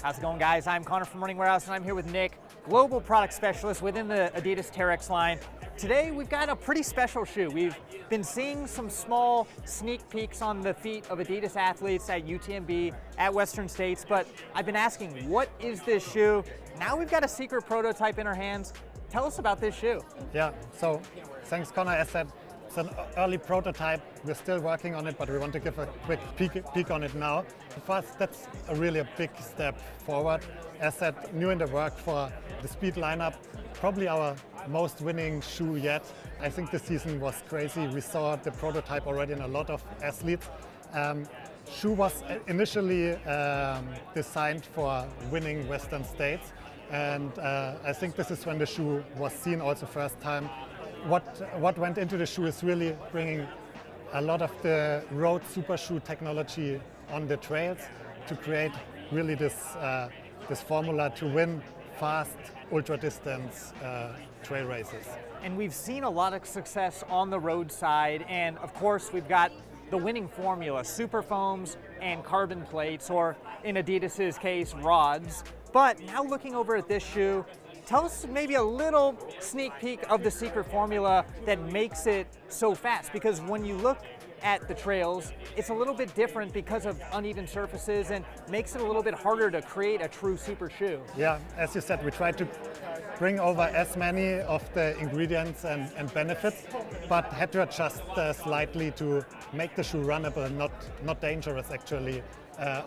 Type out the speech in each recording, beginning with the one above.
How's it going, guys? I'm Connor from Running Warehouse, and I'm here with Nick, Global Product Specialist within the adidas Terrex line. Today, we've got a pretty special shoe. We've been seeing some small sneak peeks on the feet of adidas athletes at UTMB, at Western States, but I've been asking, what is this shoe? Now we've got a secret prototype in our hands. Tell us about this shoe. Yeah, so thanks, Connor. As said, it's an early prototype. We're still working on it, but we want to give a quick peek on it now. For us, that's really a big step forward. As said, new in the work for the speed lineup, probably our most winning shoe yet. I think the season was crazy. We saw the prototype already in a lot of athletes. Shoe was initially designed for winning Western States, and I think this is when the shoe was seen also first time. What went into the shoe is really bringing a lot of the road super shoe technology on the trails to create really this formula to win fast ultra distance trail races. And we've seen a lot of success on the road side, and of course we've got the winning formula, super foams and carbon plates, or in Adidas's case, rods. But now looking over at this shoe, tell us maybe a little sneak peek of the secret formula that makes it so fast, because when you look at the trails, it's a little bit different because of uneven surfaces and makes it a little bit harder to create a true super shoe. Yeah, as you said, we tried to bring over as many of the ingredients and benefits, but had to adjust slightly to make the shoe runnable, not dangerous actually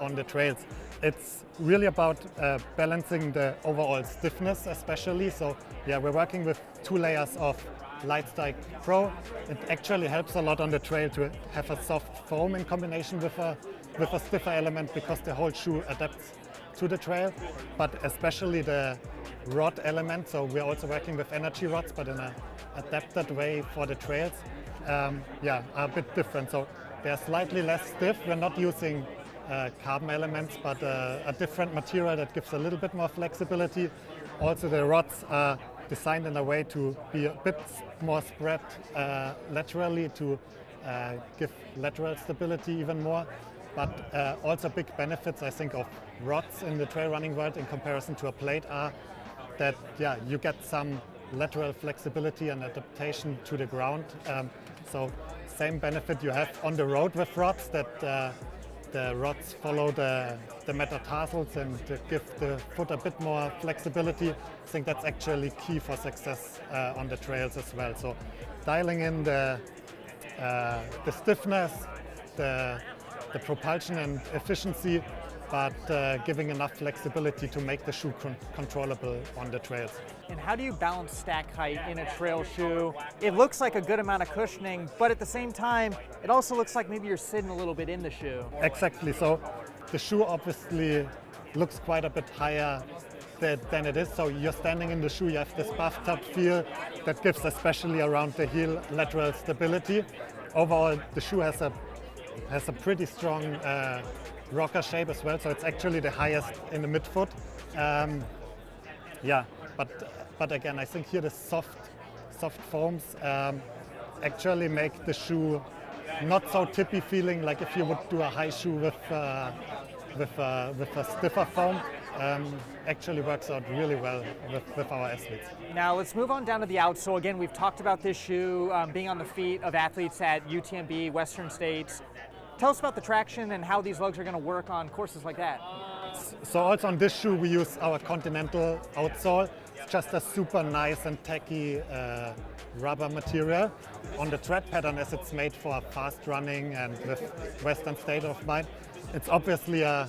on the trails. It's really about balancing the overall stiffness especially. So yeah, we're working with 2 layers of Lightstrike Pro. It actually helps a lot on the trail to have a soft foam in combination with a stiffer element, because the whole shoe adapts to the trail, but especially the rod element. So we're also working with energy rods, but in an adapted way for the trails. Are a bit different. So they're slightly less stiff. We're not using carbon elements, but a different material that gives a little bit more flexibility. Also, the rods are designed in a way to be a bit more spread laterally to give lateral stability even more. But also big benefits, I think, of rods in the trail running world in comparison to a plate are that you get some lateral flexibility and adaptation to the ground. So same benefit you have on the road with rods, that the rods follow the metatarsals and give the foot a bit more flexibility. I think that's actually key for success on the trails as well. So dialing in the stiffness, the propulsion and efficiency, but giving enough flexibility to make the shoe controllable on the trails. And how do you balance stack height in a trail shoe? It looks like a good amount of cushioning, but at the same time, it also looks like maybe you're sitting a little bit in the shoe. Exactly. So the shoe obviously looks quite a bit higher than it is. So you're standing in the shoe, you have this bathtub feel that gives, especially around the heel, lateral stability. Overall, the shoe has a pretty strong rocker shape as well, so it's actually the highest in the midfoot. But again, I think here the soft foams actually make the shoe not so tippy feeling, like if you would do a high shoe with a stiffer foam. Actually works out really well with our athletes. Now let's move on down to the outsole. Again, we've talked about this shoe being on the feet of athletes at UTMB, Western States. Tell us about the traction and how these lugs are going to work on courses like that. So also on this shoe we use our Continental outsole. It's just a super nice and tacky rubber material. On the tread pattern, as it's made for fast running and with Western state of mind, it's obviously a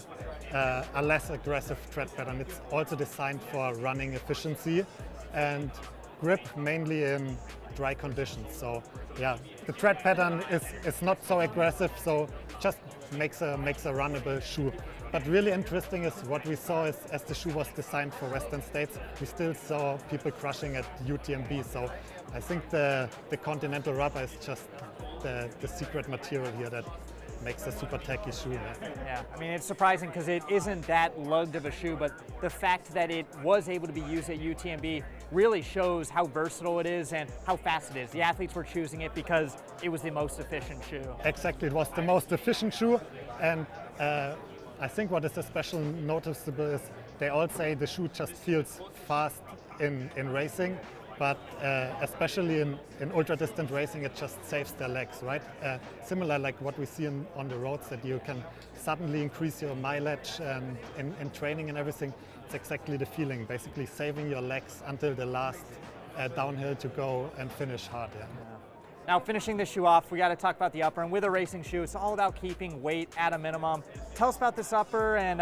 less aggressive tread pattern. It's also designed for running efficiency and grip, mainly in dry conditions. So yeah, the tread pattern is not so aggressive, so just makes a runnable shoe. But really interesting is what we saw is, as the shoe was designed for Western States, we still saw people crushing at UTMB. So I think the Continental rubber is just the secret material here that makes a super tacky shoe. Yeah, I mean, it's surprising because it isn't that lugged of a shoe, but the fact that it was able to be used at UTMB really shows how versatile it is and how fast it is. The athletes were choosing it because it was the most efficient shoe. Exactly, it was the most efficient shoe, and I think what is especially noticeable is they all say the shoe just feels fast in racing, but especially in ultra distant racing, it just saves their legs, right? Similar like what we see on the roads, that you can suddenly increase your mileage and in training and everything. It's exactly the feeling, basically saving your legs until the last downhill to go and finish hard. Yeah. Now finishing the shoe off, we got to talk about the upper, and with a racing shoe, it's all about keeping weight at a minimum. Tell us about this upper and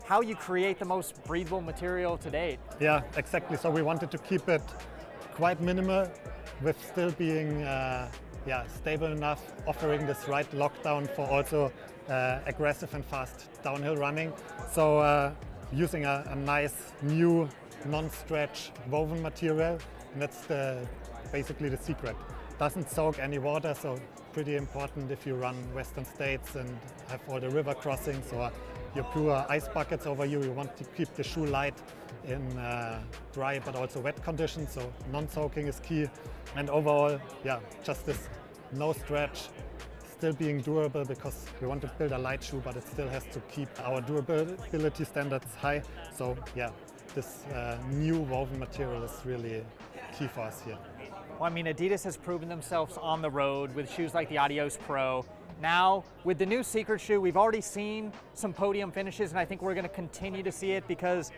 how you create the most breathable material to date. Yeah, exactly. So we wanted to keep it quite minimal with still being stable enough, offering this right lockdown for also aggressive and fast downhill running. So using a nice new non-stretch woven material, and that's basically the secret. Doesn't soak any water, so pretty important if you run Western states and have all the river crossings or your pure ice buckets over you. You want to keep the shoe light in dry but also wet conditions, so non-soaking is key. And overall, yeah, just this no stretch, still being durable, because we want to build a light shoe, but it still has to keep our durability standards high. So yeah, this new woven material is really key for us here. Well, I mean, Adidas has proven themselves on the road with shoes like the Adios Pro. Now, with the new Secret shoe, we've already seen some podium finishes, and I think we're going to continue to see it because,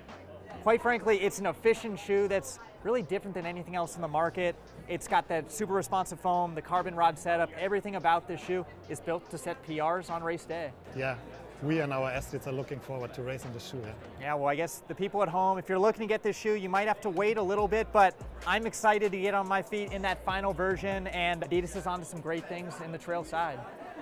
quite frankly, it's an efficient shoe that's really different than anything else in the market. It's got that super responsive foam, the carbon rod setup. Everything about this shoe is built to set PRs on race day. Yeah, we and our athletes are looking forward to racing the shoe. Yeah, well, I guess the people at home, if you're looking to get this shoe, you might have to wait a little bit, but I'm excited to get on my feet in that final version, and Adidas is onto some great things in the trail side.